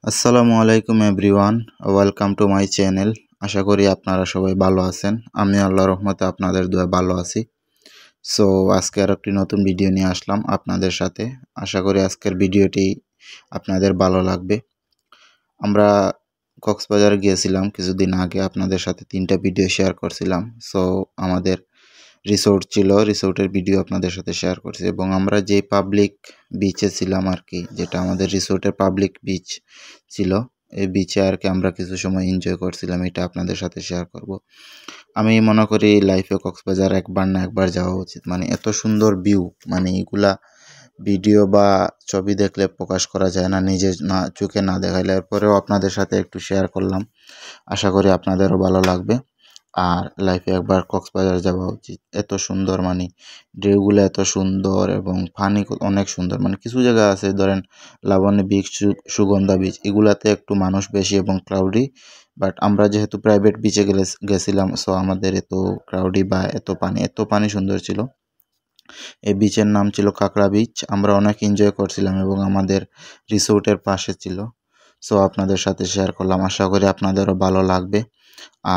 আসসালামু আলাইকুম everyone, welcome to my channel. আশা করি আপনারা সবাই ভালো আছেন। আমি আল্লাহর রহমতে আপনাদের দোয়া ভালো আছি। সো আজকে আর একটি নতুন ভিডিও নিয়ে আসলাম আপনাদের সাথে। আশা করি আজকের ভিডিওটি আপনাদের ভালো লাগবে। আমরা কক্সবাজার গিয়েছিলাম কিছুদিন আগে, আপনাদের সাথে 3টা ভিডিও শেয়ার করছিলাম। সো আমাদের রিসোর্ট ছিল, রিসোর্টের ভিডিও আপনাদের সাথে শেয়ার করছি এবং আমরা যে পাবলিক বিচে ছিলাম আর কি, যেটা আমাদের রিসোর্টের পাবলিক বিচ ছিল, এই বিচে আর কি আমরা কিছু সময় এনজয় করছিলাম, এটা আপনাদের সাথে শেয়ার করব। আমি মনে করি লাইফে কক্সবাজার একবার না একবার যাওয়া উচিত। মানে এত সুন্দর ভিউ, মানে এগুলা ভিডিও বা ছবি দেখলে প্রকাশ করা যায় না, নিজে না চোখে না দেখাইলে। এরপরেও আপনাদের সাথে একটু শেয়ার করলাম, আশা করি আপনাদেরও ভালো লাগবে। আর লাইফে একবার কক্সবাজার যাওয়া উচিত। এত সুন্দর, মানে ঢেউগুলো এত সুন্দর এবং পানি অনেক সুন্দর। মানে কিছু জায়গা আছে, ধরেন লাবণী বিচ, সুগন্ধা বিচ, এগুলাতে একটু মানুষ বেশি এবং ক্রাউডি। বাট আমরা যেহেতু প্রাইভেট বিচে গেছিলাম, সো আমাদের এত ক্রাউডি বা এত পানি সুন্দর ছিল। এই বিচের নাম ছিল কাঁকড়া বিচ। আমরা অনেক এনজয় করছিলাম এবং আমাদের রিসোর্টের পাশে ছিল। সো আপনাদের সাথে শেয়ার করলাম, আশা করি আপনাদেরও ভালো লাগবে।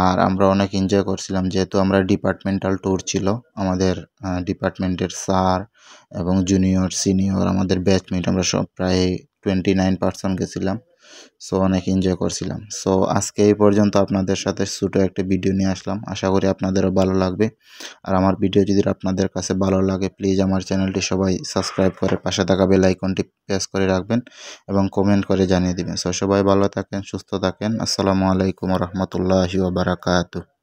আর আমরা অনেক এনজয় করছিলাম, যেহেতু আমরা ডিপার্টমেন্টাল ট্যুর ছিল। আমাদের ডিপার্টমেন্টের স্যার এবং জুনিয়র সিনিয়র আমাদের ব্যাচমেট, আমরা সব প্রায় 29 গেছিলাম। সো অনেক এনজয় করছিলাম। সো আজকে এই পর্যন্ত আপনাদের সাথে ছোটো একটা ভিডিও নিয়ে আসলাম, আশা করি আপনাদেরও ভালো লাগবে। আর আমার ভিডিও যদি আপনাদের কাছে ভালো লাগে, প্লিজ আমার চ্যানেলটি সবাই সাবস্ক্রাইব করে পাশে থাকা বেল আইকনটি প্রেস করে রাখবেন এবং কমেন্ট করে জানিয়ে দিবেন। সো সবাই ভালো থাকেন, সুস্থ থাকেন। আসসালামু আলাইকুম রহমতুল্লাহি ওয়া বারাকাতুহু।